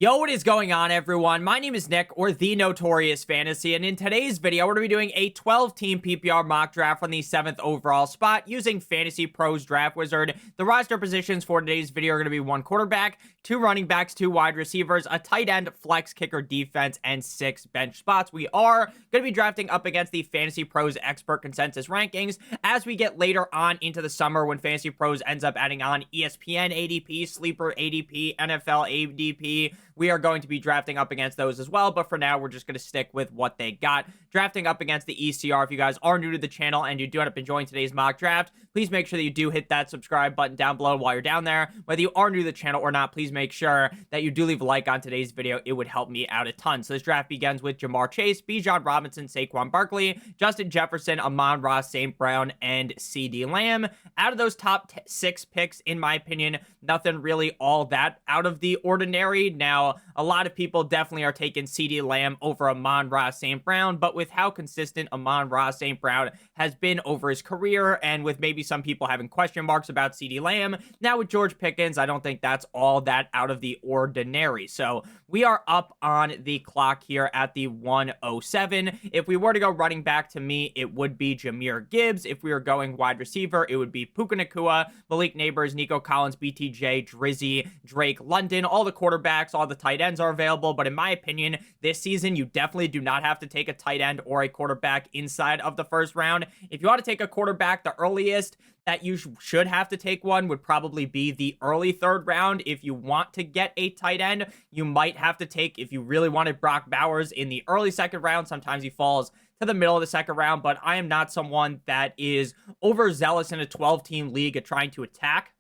Yo, what is going on, everyone? My name is Nick, or the Notorious Fantasy, and in today's video, we're going to be doing a 12-team PPR mock draft on the 7th overall spot using FantasyPros Draft Wizard. The roster positions for today's video are going to be 1 quarterback, 2 running backs, 2 wide receivers, a tight end, flex, kicker, defense, and 6 bench spots. We are going to be drafting up against the Fantasy Pros expert consensus rankings as we get later on into the summer when Fantasy Pros ends up adding on ESPN ADP, Sleeper ADP, NFL ADP. We are going to be drafting up against those as well, but for now, we're just going to stick with what they got. Drafting up against the ECR. If you guys are new to the channel and you do end up enjoying today's mock draft, please make sure that you do hit that subscribe button down below while you're down there. Whether you are new to the channel or not, please make sure that you do leave a like on today's video. It would help me out a ton. So this draft begins with Jamar Chase, Bijan Robinson, Saquon Barkley, Justin Jefferson, Amon-Ra St. Brown, and CeeDee Lamb. Out of those top 6 picks, in my opinion, nothing really all that out of the ordinary. Now, a lot of people definitely are taking CeeDee Lamb over Amon-Ra St. Brown, but with how consistent Amon-Ra St. Brown has been over his career, and with maybe some people having question marks about CeeDee Lamb, now with George Pickens, I don't think that's all that out of the ordinary. So we are up on the clock here at the 107. If we were to go running back, to me, it would be Jahmyr Gibbs. If we were going wide receiver, it would be Puka Nacua, Malik Neighbors, Nico Collins, BTJ, Drizzy, Drake London. All the quarterbacks, all the tight ends are available, but in my opinion, this season, you definitely do not have to take a tight end or a quarterback inside of the first round. If you want to take a quarterback, the earliest that you should have to take one would probably be the early 3rd round. If you want to get a tight end, you might have to take, if you really wanted Brock Bowers in the early 2nd round, sometimes he falls to the middle of the 2nd round, but I am not someone that is overzealous in a 12-team league at trying to attack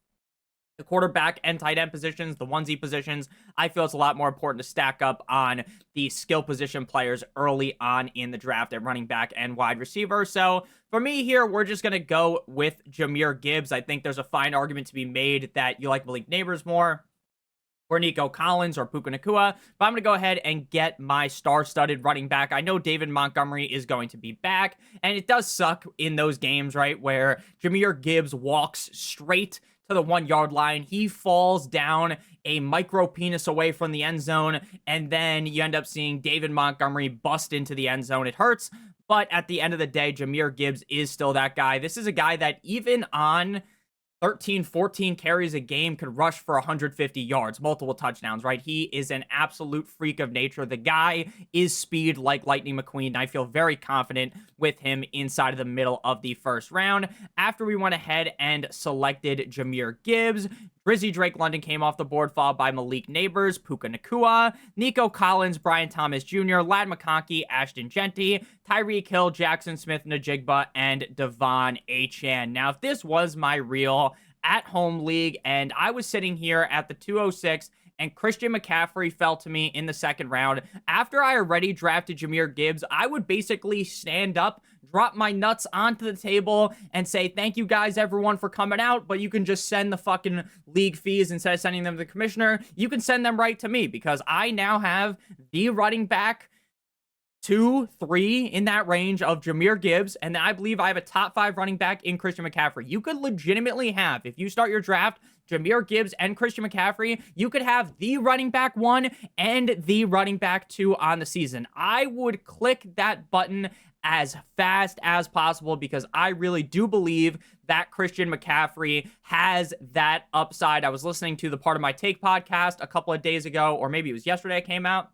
the quarterback and tight end positions, the onesie positions. I feel it's a lot more important to stack up on the skill position players early on in the draft at running back and wide receiver. So for me here, we're just going to go with Jahmyr Gibbs. I think there's a fine argument to be made that you like Malik Neighbors more, or Nico Collins, or Puka Nacua, but I'm going to go ahead and get my star-studded running back. I know David Montgomery is going to be back, and it does suck in those games, right, where Jahmyr Gibbs walks straight to the 1-yard line. He falls down a micro penis away from the end zone, and then you end up seeing David Montgomery bust into the end zone. It hurts, but at the end of the day, Jahmyr Gibbs is still that guy. This is a guy that even on 13, 14 carries a game could rush for 150 yards, multiple touchdowns, right? He is an absolute freak of nature. The guy is speed like Lightning McQueen. I feel very confident with him inside of the middle of the 1st round. After we went ahead and selected Jahmyr Gibbs, Drizzy Drake London came off the board, followed by Malik Neighbors, Puka Nacua, Nico Collins, Brian Thomas Jr., Ladd McConkey, Ashton Genty, Tyreek Hill, Jackson Smith-Njigba, and Devon Achane. Now, if this was my real at-home league and I was sitting here at the 206 and Christian McCaffrey fell to me in the 2nd round, after I already drafted Jahmyr Gibbs, I would basically stand up, drop my nuts onto the table, and say, thank you guys, everyone, for coming out, but you can just send the fucking league fees instead of sending them to the commissioner. You can send them right to me because I now have the running back 2, 3 in that range of Jahmyr Gibbs, and I believe I have a top 5 running back in Christian McCaffrey. You could legitimately have, if you start your draft, Jahmyr Gibbs and Christian McCaffrey, you could have the running back 1 and the running back 2 on the season. I would click that button as fast as possible because I really do believe that Christian McCaffrey has that upside. I was listening to the Part of My Take podcast a couple of days ago, or maybe it was yesterday it came out,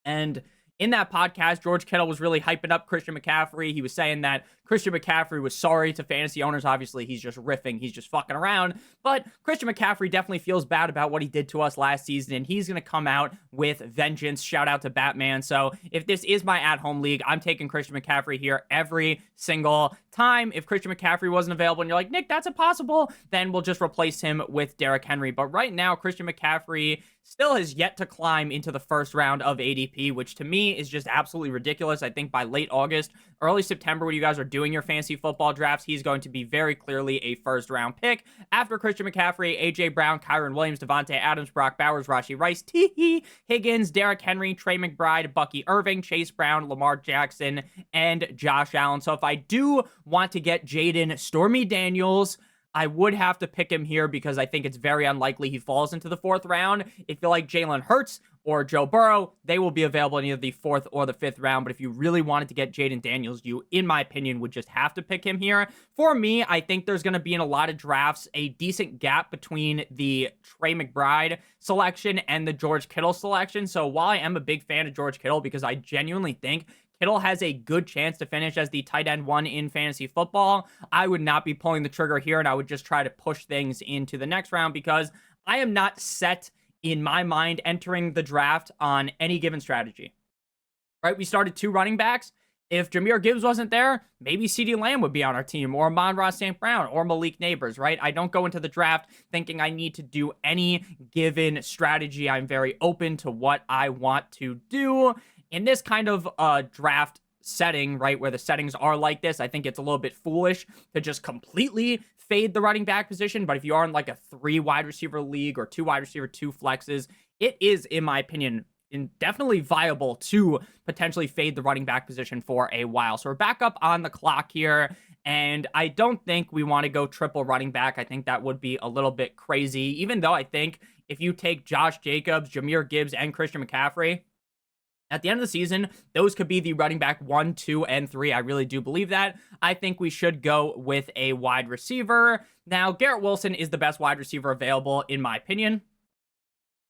and in that podcast, George Kittle was really hyping up Christian McCaffrey. He was saying that Christian McCaffrey was sorry to fantasy owners. Obviously, he's just riffing. He's just fucking around. But Christian McCaffrey definitely feels bad about what he did to us last season, and he's going to come out with vengeance. Shout out to Batman. So if this is my at-home league, I'm taking Christian McCaffrey here every single time. If Christian McCaffrey wasn't available and you're like, Nick, that's impossible, then we'll just replace him with Derrick Henry. But right now, Christian McCaffrey still has yet to climb into the 1st round of ADP, which to me is just absolutely ridiculous. I think by late August, early September, when you guys are doing your fantasy football drafts, he's going to be very clearly a 1st round pick. After Christian McCaffrey, AJ Brown, Kyron Williams, Devontae Adams, Brock Bowers, Rashee Rice, T. Higgins, Derrick Henry, Trey McBride, Bucky Irving, Chase Brown, Lamar Jackson, and Josh Allen. So if I do want to get Jaden Stormy Daniels, I would have to pick him here because I think it's very unlikely he falls into the 4th round. If you like Jalen Hurts or Joe Burrow, they will be available in either the 4th or the 5th round. But if you really wanted to get Jaden Daniels, you, in my opinion, would just have to pick him here. For me, I think there's going to be in a lot of drafts a decent gap between the Trey McBride selection and the George Kittle selection. So while I am a big fan of George Kittle because I genuinely think Kittle has a good chance to finish as the tight end 1 in fantasy football, I would not be pulling the trigger here, and I would just try to push things into the next round because I am not set in my mind entering the draft on any given strategy. Right? We started 2 running backs. If Jahmyr Gibbs wasn't there, maybe CeeDee Lamb would be on our team, or Amon-Ra St. Brown, or Malik Neighbors, right? I don't go into the draft thinking I need to do any given strategy. I'm very open to what I want to do. In this kind of draft setting, right, where the settings are like this, I think it's a little bit foolish to just completely fade the running back position. But if you are in like a 3 wide receiver league or 2 wide receiver, 2 flexes, it is, in my opinion, definitely viable to potentially fade the running back position for a while. So we're back up on the clock here, and I don't think we want to go triple running back. I think that would be a little bit crazy, even though I think if you take Josh Jacobs, Jahmyr Gibbs, and Christian McCaffrey, at the end of the season, those could be the running back 1, 2, and 3. I really do believe that. I think we should go with a wide receiver. Now, Garrett Wilson is the best wide receiver available, in my opinion.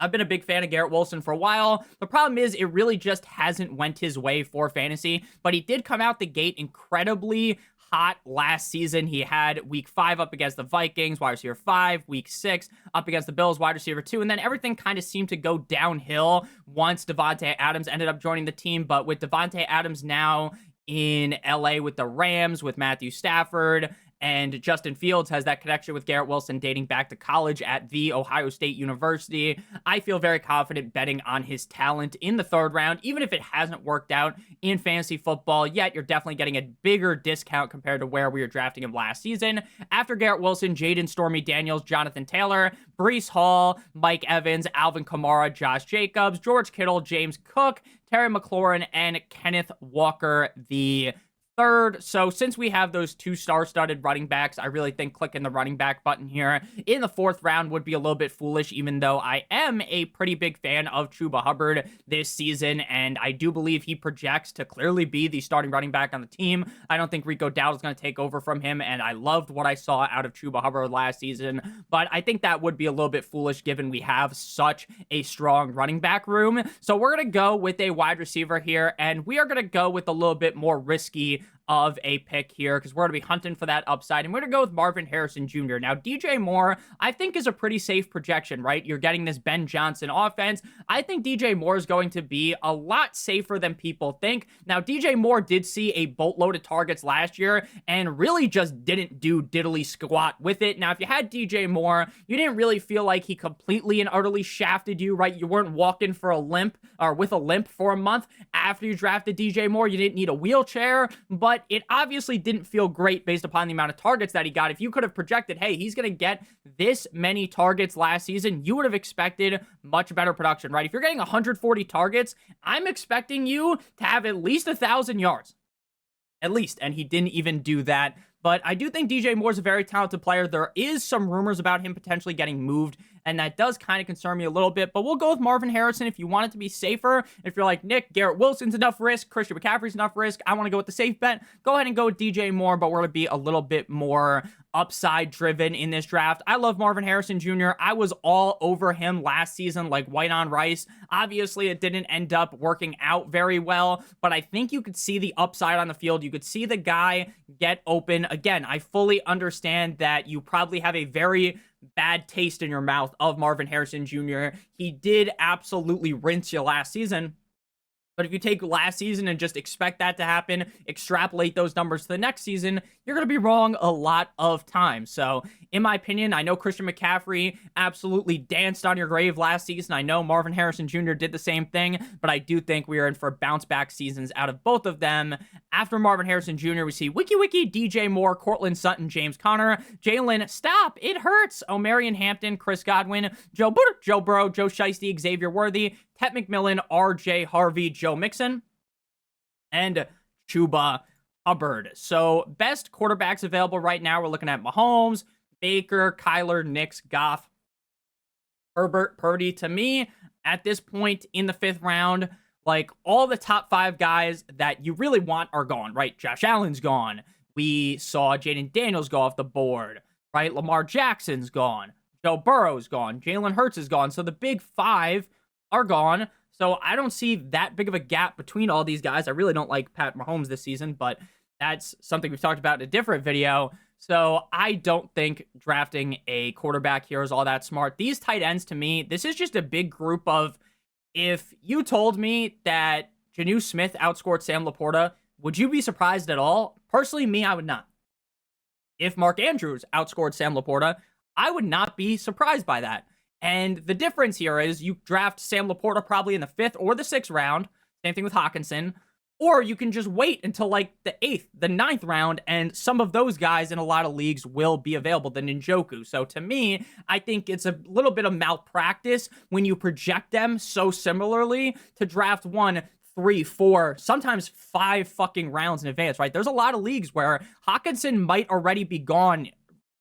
I've been a big fan of Garrett Wilson for a while. The problem is it really just hasn't went his way for fantasy, but he did come out the gate incredibly hot last season. He had week 5 up against the Vikings, wide receiver 5, week 6 up against the Bills, wide receiver 2, and then everything kind of seemed to go downhill once Davante Adams ended up joining the team. But with Davante Adams now in LA with the Rams, with Matthew Stafford, and Justin Fields has that connection with Garrett Wilson dating back to college at The Ohio State University, I feel very confident betting on his talent in the 3rd round, even if it hasn't worked out in fantasy football yet. You're definitely getting a bigger discount compared to where we were drafting him last season. After Garrett Wilson, Jaden Stormy Daniels, Jonathan Taylor, Breece Hall, Mike Evans, Alvin Kamara, Josh Jacobs, George Kittle, James Cook, Terry McLaurin, and Kenneth Walker the 3rd. So since we have those 2 star-studded running backs, I really think clicking the running back button here in the 4th round would be a little bit foolish, even though I am a pretty big fan of Chuba Hubbard this season, and I do believe he projects to clearly be the starting running back on the team. I don't think Rico Dowdle is going to take over from him, and I loved what I saw out of Chuba Hubbard last season, but I think that would be a little bit foolish given we have such a strong running back room. So we're going to go with a wide receiver here, and we are going to go with a little bit more risky of a pick here because we're going to be hunting for that upside, and we're going to go with Marvin Harrison Jr. Now, DJ Moore, I think, is a pretty safe projection, right? You're getting this Ben Johnson offense. I think DJ Moore is going to be a lot safer than people think. Now, DJ Moore did see a boatload of targets last year and really just didn't do diddly squat with it. Now, if you had DJ Moore, you didn't really feel like he completely and utterly shafted you, right? You weren't walking for a limp or with a limp for a month after you drafted DJ Moore. You didn't need a wheelchair, but it obviously didn't feel great based upon the amount of targets that he got. If you could have projected, hey, he's going to get this many targets last season, you would have expected much better production, right? If you're getting 140 targets, I'm expecting you to have at least 1,000 yards. At least. And he didn't even do that. But I do think DJ Moore is a very talented player. There is some rumors about him potentially getting moved, and that does kind of concern me a little bit. But we'll go with Marvin Harrison if you want it to be safer. If you're like, Nick, Garrett Wilson's enough risk, Christian McCaffrey's enough risk, I want to go with the safe bet, go ahead and go with DJ Moore, but we're going to be a little bit more upside driven in this draft. I love Marvin Harrison Jr. I was all over him last season like white on rice. Obviously, it didn't end up working out very well, but I think you could see the upside on the field. You could see the guy get open. Again, I fully understand that you probably have a very bad taste in your mouth of Marvin Harrison Jr. He did absolutely rinse you last season. But if you take last season and just expect that to happen, extrapolate those numbers to the next season, you're going to be wrong a lot of times. So, in my opinion, I know Christian McCaffrey absolutely danced on your grave last season. I know Marvin Harrison Jr. did the same thing, but I do think we are in for bounce back seasons out of both of them. After Marvin Harrison Jr., we see Wiki, DJ Moore, Cortland Sutton, James Conner, Jalen, stop, it hurts, Omarion Hampton, Chris Godwin, Joe Burrow, Joe Shiesty, Xavier Worthy, Tet McMillan, RJ Harvey, Joe Mixon, and Chuba Hubbard. So, best quarterbacks available right now, we're looking at Mahomes, Baker, Kyler, Nix, Goff, Herbert, Purdy. To me, at this point in the 5th round. Like, all the top 5 guys that you really want are gone, right? Josh Allen's gone. We saw Jaden Daniels go off the board, right? Lamar Jackson's gone. Joe Burrow's gone. Jalen Hurts is gone. So the big 5 are gone. So I don't see that big of a gap between all these guys. I really don't like Pat Mahomes this season, but that's something we've talked about in a different video. So I don't think drafting a quarterback here is all that smart. These tight ends, to me, this is just a big group of, if you told me that Jonnu Smith outscored Sam Laporta, would you be surprised at all? Personally, me, I would not. If Mark Andrews outscored Sam Laporta, I would not be surprised by that. And the difference here is you draft Sam Laporta probably in the 5th or the 6th round. Same thing with Hawkinson. Or you can just wait until like the 8th, the 9th round, and some of those guys in a lot of leagues will be available, the Njoku. So to me, I think it's a little bit of malpractice when you project them so similarly to draft 1, 3, 4, sometimes 5 fucking rounds in advance, right? There's a lot of leagues where Hawkinson might already be gone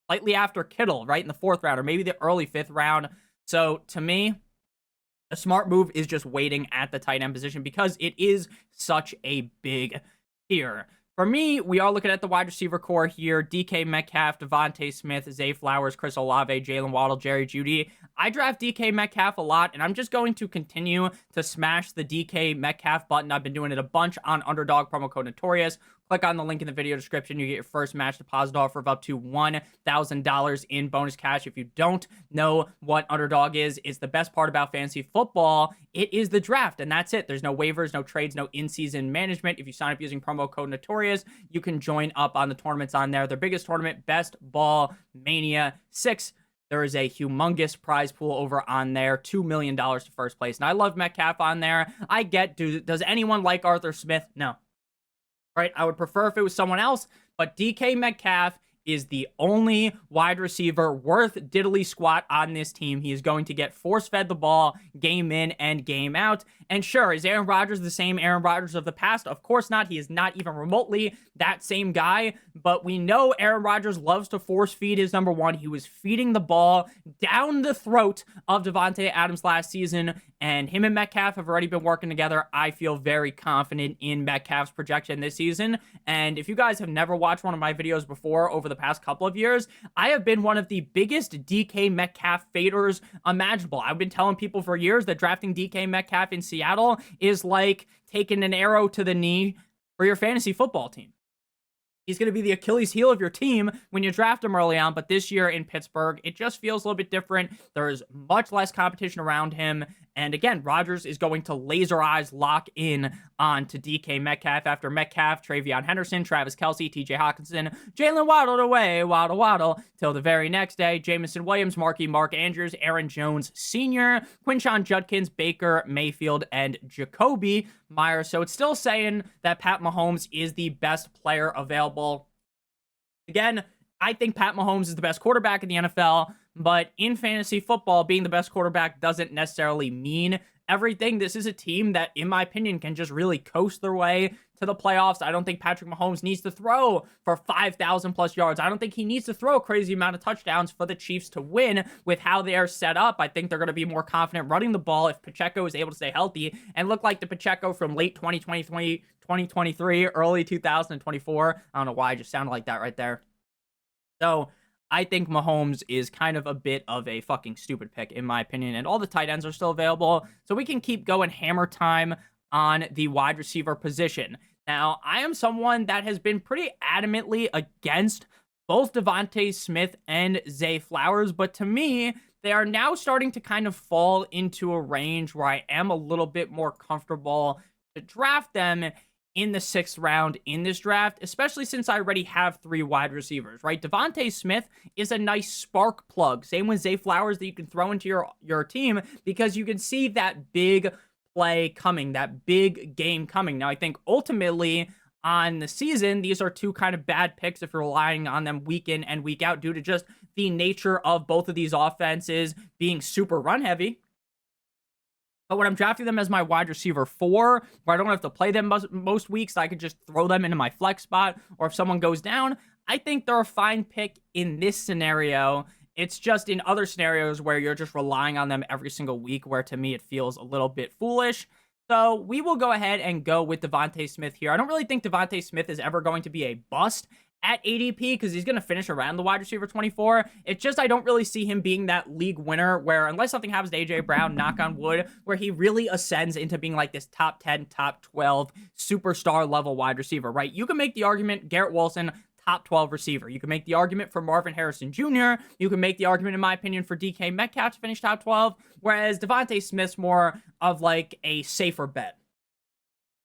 slightly after Kittle, right, in the 4th round, or maybe the early 5th round. So to me, a smart move is just waiting at the tight end position because it is such a big tier. For me, we are looking at the wide receiver core here. DK Metcalf, Devontae Smith, Zay Flowers, Chris Olave, Jalen Waddle, Jerry Jeudy. I draft DK Metcalf a lot, and I'm just going to continue to smash the DK Metcalf button. I've been doing it a bunch on Underdog, promo code Notorious. Click on the link in the video description. You get your first match deposit offer of up to $1,000 in bonus cash. If you don't know what Underdog is, it's the best part about fantasy football. It is the draft, and that's it. There's no waivers, no trades, no in-season management. If you sign up using promo code Notorious, you can join up on the tournaments on there. Their biggest tournament, Best Ball Mania 6. There is a humongous prize pool over on there, $2 million to first place. And I love Metcalf on there. I get, does anyone like Arthur Smith? No. Right? I would prefer if it was someone else, but DK Metcalf is the only wide receiver worth diddly squat on this team. He is going to get force-fed the ball game in and game out. And sure, is Aaron Rodgers the same Aaron Rodgers of the past? Of course not. He is not even remotely that same guy. But we know Aaron Rodgers loves to force feed his number one. He was feeding the ball down the throat of Davante Adams last season, and him and Metcalf have already been working together. I feel very confident in Metcalf's projection this season. And if you guys have never watched one of my videos before over the past couple of years, I have been one of the biggest DK Metcalf faders imaginable. I've been telling people for years that drafting DK Metcalf in Seattle is like taking an arrow to the knee for your fantasy football team. He's going to be the Achilles heel of your team when you draft him early on, but this year in Pittsburgh, it just feels a little bit different. There is much less competition around him, and again, Rodgers is going to laser eyes lock in on to DK Metcalf after Metcalf, Travion Henderson, Travis Kelce, TJ Hawkinson, Jalen waddled away, waddle, till the very next day. Jameson Williams, Mark Andrews, Aaron Jones Sr., Quinshon Judkins, Baker Mayfield, and Jacoby Myers. So it's still saying that Pat Mahomes is the best player available. Again, I think Pat Mahomes is the best quarterback in the NFL, but in fantasy football, being the best quarterback doesn't necessarily mean everything. This is a team that, in my opinion, can just really coast their way to the playoffs. I don't think Patrick Mahomes needs to throw for 5,000 plus yards. I don't think he needs to throw a crazy amount of touchdowns for the Chiefs to win with how they are set up. I think they're going to be more confident running the ball if Pacheco is able to stay healthy and look like the Pacheco from late 2023, early 2024. I don't know why I just sounded like that right there. So I think Mahomes is kind of a bit of a fucking stupid pick, in my opinion, and all the tight ends are still available, so we can keep going hammer time on the wide receiver position. Now, I am someone that has been pretty adamantly against both Devontae Smith and Zay Flowers, but to me, they are now starting to kind of fall into a range where I am a little bit more comfortable to draft them in the 6th round in this draft, especially since I already have 3 wide receivers, right? Devontae Smith is a nice spark plug. Same with Zay Flowers that you can throw into your team because you can see that big play coming, that big game coming. Now, I think ultimately on the season, these are 2 kind of bad picks if you're relying on them week in and week out due to just the nature of both of these offenses being super run heavy. But when I'm drafting them as my wide receiver 4, where I don't have to play them most weeks, I could just throw them into my flex spot, or if someone goes down, I think they're a fine pick in this scenario. It's just in other scenarios where you're just relying on them every single week, where to me it feels a little bit foolish. So we will go ahead and go with Devontae Smith here. I don't really think Devontae Smith is ever going to be a bust at ADP because he's going to finish around the wide receiver 24. It's just I don't really see him being that league winner where, unless something happens to AJ Brown, knock on wood, where he really ascends into being like this top 10, top 12 superstar level wide receiver, right? You can make the argument Garrett Wilson, top 12 receiver. You can make the argument for Marvin Harrison Jr. You can make the argument, in my opinion, for DK Metcalf to finish top 12, whereas Devontae Smith's more of like a safer bet.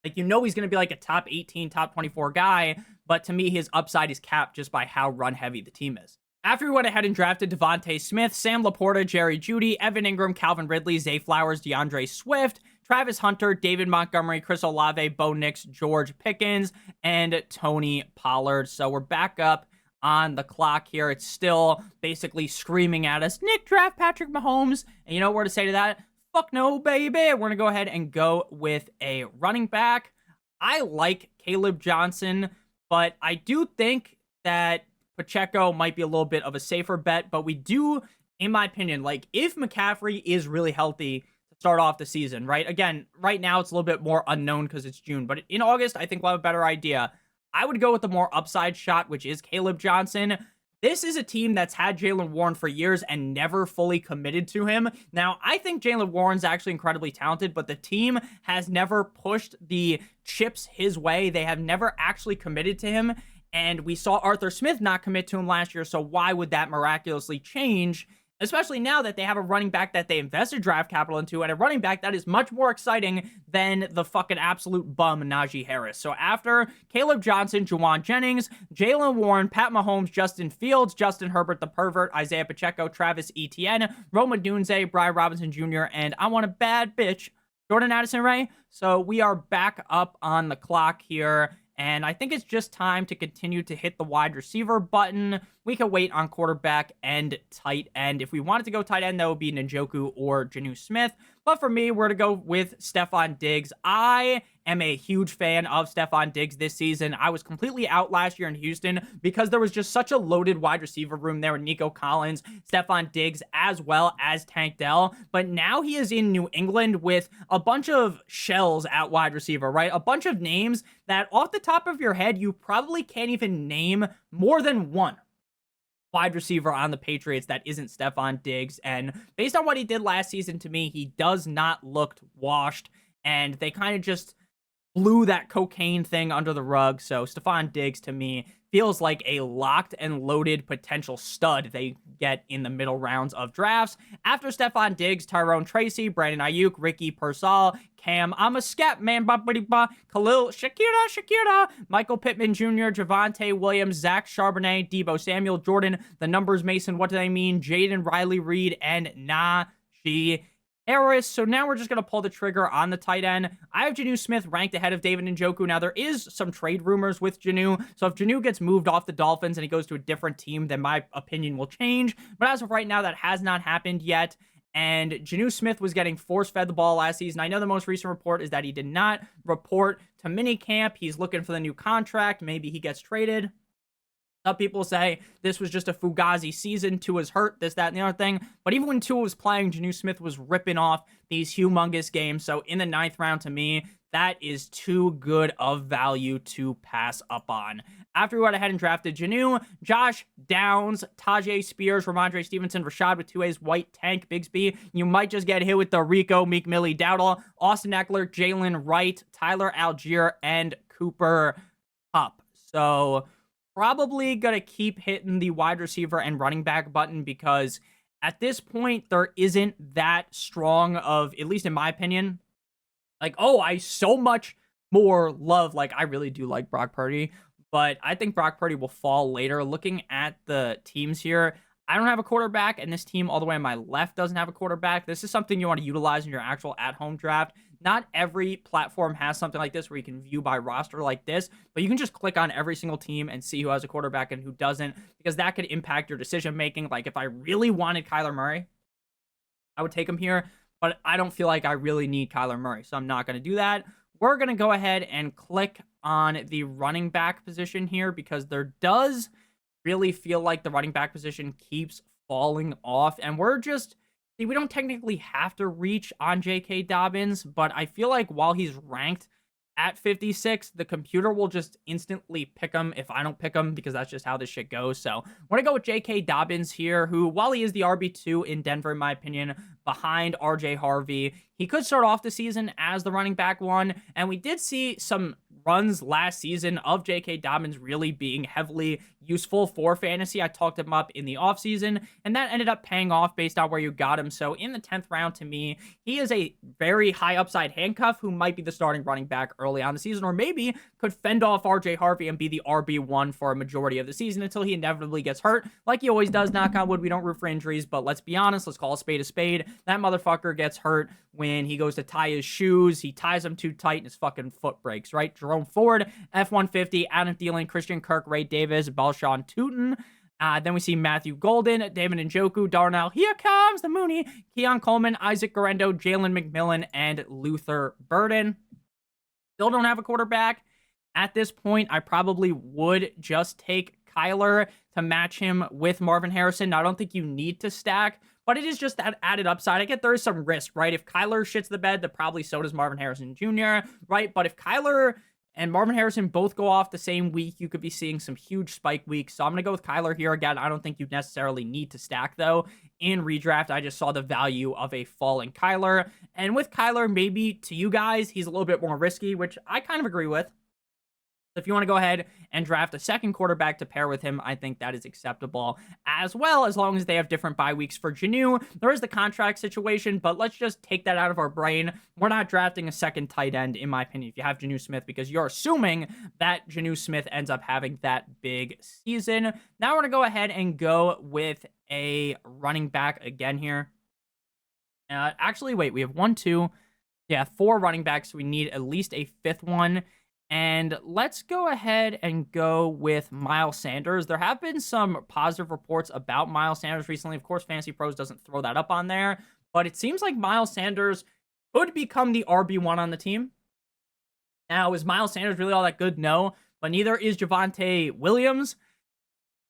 Like, he's going to be like a top 18, top 24 guy, but to me, his upside is capped just by how run heavy the team is. After we went ahead and drafted Devontae Smith, Sam Laporta, Jerry Jeudy, Evan Ingram, Calvin Ridley, Zay Flowers, DeAndre Swift, Travis Hunter, David Montgomery, Chris Olave, Bo Nix, George Pickens, and Tony Pollard. So we're back up on the clock here. It's still basically screaming at us, Nick, draft Patrick Mahomes. And you know what to say to that? Fuck no, baby. We're going to go ahead and go with a running back. I like Caleb Johnson, but I do think that Pacheco might be a little bit of a safer bet. But we do, in my opinion, like, if McCaffrey is really healthy to start off the season, right? Again, right now it's a little bit more unknown because it's June. But in August, I think we'll have a better idea. I would go with the more upside shot, which is Caleb Johnson. This is a team that's had Jaylen Warren for years and never fully committed to him. Now, I think Jaylen Warren's actually incredibly talented, but the team has never pushed the chips his way. They have never actually committed to him, and we saw Arthur Smith not commit to him last year, so why would that miraculously change? Especially now that they have a running back that they invested draft capital into, and a running back that is much more exciting than the fucking absolute bum Najee Harris. So after Caleb Johnson, Juwan Jennings, Jaylen Warren, Pat Mahomes, Justin Fields, Justin Herbert the pervert, Isaiah Pacheco, Travis Etienne, Rome Odunze, Brian Robinson Jr., and I want a bad bitch, Jordan Addison Ray. So we are back up on the clock here. And I think it's just time to continue to hit the wide receiver button. We can wait on quarterback and tight end. If we wanted to go tight end, that would be Njoku or Jonnu Smith. But for me, we're to go with Stefon Diggs. I am a huge fan of Stefon Diggs this season. I was completely out last year in Houston because there was just such a loaded wide receiver room there with Nico Collins, Stefon Diggs, as well as Tank Dell. But now he is in New England with a bunch of shells at wide receiver, right? A bunch of names that off the top of your head, you probably can't even name more than one wide receiver on the Patriots that isn't Stefon Diggs. And based on what he did last season, to me, he does not look washed. And they kind of just blew that cocaine thing under the rug. So Stefon Diggs, to me, feels like a locked and loaded potential stud they get in the middle rounds of drafts. After Stefon Diggs, Tyrone Tracy, Brandon Ayuk, Ricky Pearsall, Cam, I'm a scat man, Khalil, Shakira, Michael Pittman Jr., Javonte Williams, Zach Charbonnet, Debo Samuel, Jordan, the numbers Mason, what do they mean? Jaden Riley Reed, and Najee Harris. So now we're just going to pull the trigger on the tight end. I have Jonnu Smith ranked ahead of David Njoku. Now, there is some trade rumors with Jonnu. So if Jonnu gets moved off the Dolphins and he goes to a different team, then my opinion will change. But as of right now, that has not happened yet. And Jonnu Smith was getting force-fed the ball last season. I know the most recent report is that he did not report to minicamp. He's looking for the new contract. Maybe he gets traded. Some people say this was just a Fugazi season. Tua's hurt, this, that, and the other thing. But even when Tua was playing, Jonnu Smith was ripping off these humongous games. So in the 9th round, to me, that is too good of value to pass up on. After we went ahead and drafted Jonnu, Josh Downs, Tajay Spears, Ramondre Stevenson, Rashad with 2A's, White Tank, Bigsby. You might just get hit with the Rico, Meek Millie Dowdle, Austin Eckler, Jalen Wright, Tyler Algier, and Cooper Kupp. So probably going to keep hitting the wide receiver and running back button because at this point, there isn't that strong of, at least in my opinion, like, oh, I so much more love. Like, I really do like Brock Purdy, but I think Brock Purdy will fall later. Looking at the teams here, I don't have a quarterback, and this team all the way on my left doesn't have a quarterback. This is something you want to utilize in your actual at-home draft. Not every platform has something like this where you can view by roster like this, but you can just click on every single team and see who has a quarterback and who doesn't, because that could impact your decision-making. Like, if I really wanted Kyler Murray, I would take him here, but I don't feel like I really need Kyler Murray, so I'm not going to do that. We're going to go ahead and click on the running back position here because there does really feel like the running back position keeps falling off, and we don't technically have to reach on J.K. Dobbins, but I feel like while he's ranked at 56, the computer will just instantly pick him if I don't pick him, because that's just how this shit goes. So I'm going to go with J.K. Dobbins here, who, while he is the RB2 in Denver, in my opinion, behind R.J. Harvey, he could start off the season as the running back one, and we did see some runs last season of J.K. Dobbins really being heavily useful for fantasy. I talked him up in the offseason, and that ended up paying off based on where you got him. So in the 10th round, to me, he is a very high upside handcuff who might be the starting running back early on the season, or maybe could fend off R.J. Harvey and be the RB1 for a majority of the season until he inevitably gets hurt, like he always does. Knock on wood, we don't root for injuries, but let's be honest, let's call a spade a spade. That motherfucker gets hurt when he goes to tie his shoes. He ties them too tight and his fucking foot breaks, right? Jerome Ford, F-150, Adam Thielen, Christian Kirk, Ray Davis, Balshawn Tootin. Then we see Matthew Golden, David Njoku, Darnell, here comes the Mooney, Keon Coleman, Isaac Garendo, Jalen McMillan, and Luther Burden. Still don't have a quarterback. At this point, I probably would just take Kyler to match him with Marvin Harrison. Now, I don't think you need to stack, but it is just that added upside. I get there is some risk, right? If Kyler shits the bed, then probably so does Marvin Harrison Jr., right? But if Kyler and Marvin Harrison both go off the same week, you could be seeing some huge spike weeks. So I'm going to go with Kyler here again. I don't think you necessarily need to stack, though. In redraft, I just saw the value of a falling Kyler. And with Kyler, maybe to you guys, he's a little bit more risky, which I kind of agree with. If you want to go ahead and draft a second quarterback to pair with him, I think that is acceptable as well, as long as they have different bye weeks for Janu. There is the contract situation, but let's just take that out of our brain. We're not drafting a second tight end, in my opinion, if you have Janu Smith, because you're assuming that Janu Smith ends up having that big season. Now we're going to go ahead and go with a running back again here. Actually, wait, we have 4 running backs. So we need at least a 5th one. And let's go ahead and go with Miles Sanders. There have been some positive reports about Miles Sanders recently. Of course, Fantasy Pros doesn't throw that up on there, but it seems like Miles Sanders could become the RB1 on the team. Now, is Miles Sanders really all that good? No, but neither is Javonte Williams.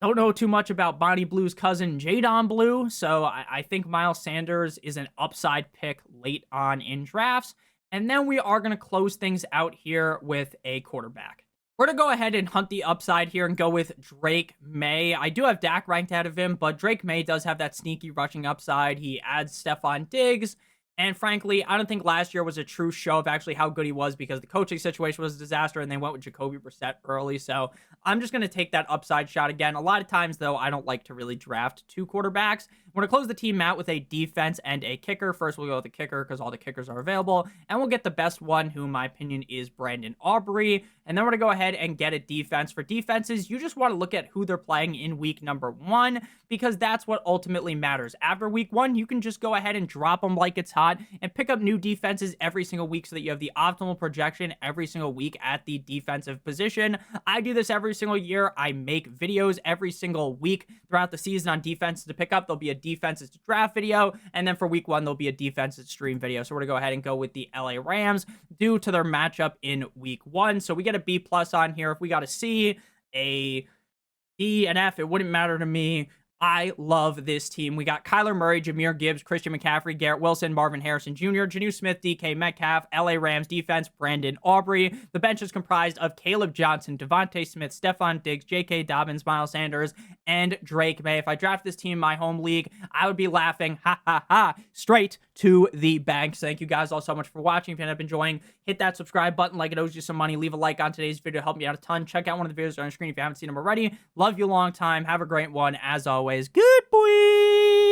Don't know too much about Bonnie Blue's cousin, Jadon Blue, so I think Miles Sanders is an upside pick late on in drafts. And then we are going to close things out here with a quarterback. We're going to go ahead and hunt the upside here and go with Drake May. I do have Dak ranked out of him, but Drake May does have that sneaky rushing upside. He adds Stefon Diggs. And frankly, I don't think last year was a true show of actually how good he was, because the coaching situation was a disaster and they went with Jacoby Brissett early. So I'm just going to take that upside shot again. A lot of times, though, I don't like to really draft 2 quarterbacks. We're going to close the team out with a defense and a kicker. First, we'll go with the kicker because all the kickers are available. And we'll get the best one, who in my opinion is Brandon Aubrey. And then we're going to go ahead and get a defense. For defenses, you just want to look at who they're playing in week number 1, because that's what ultimately matters. After week 1, you can just go ahead and drop them like it's hot and pick up new defenses every single week so that you have the optimal projection every single week at the defensive position. I do this every single year. I make videos every single week throughout the season on defenses to pick up. There'll be a defenses to draft video, and then for week 1, there'll be a defenses stream video. So we're going to go ahead and go with the LA Rams due to their matchup in week 1. So we get a B+ on here. If we got a C, a D, an F, it wouldn't matter to me. I love this team. We got Kyler Murray, Jahmyr Gibbs, Christian McCaffrey, Garrett Wilson, Marvin Harrison Jr., Janu Smith, DK Metcalf, LA Rams defense, Brandon Aubrey. The bench is comprised of Caleb Johnson, Devontae Smith, Stefon Diggs, J.K. Dobbins, Miles Sanders, and Drake May. If I draft this team in my home league, I would be laughing, ha ha ha, straight to the bank. So thank you guys all so much for watching. If you end up enjoying, hit that subscribe button like it owes you some money. Leave a like on today's video to help me out a ton. Check out one of the videos on the screen if you haven't seen them already. Love you a long time. Have a great one. As always, good boy.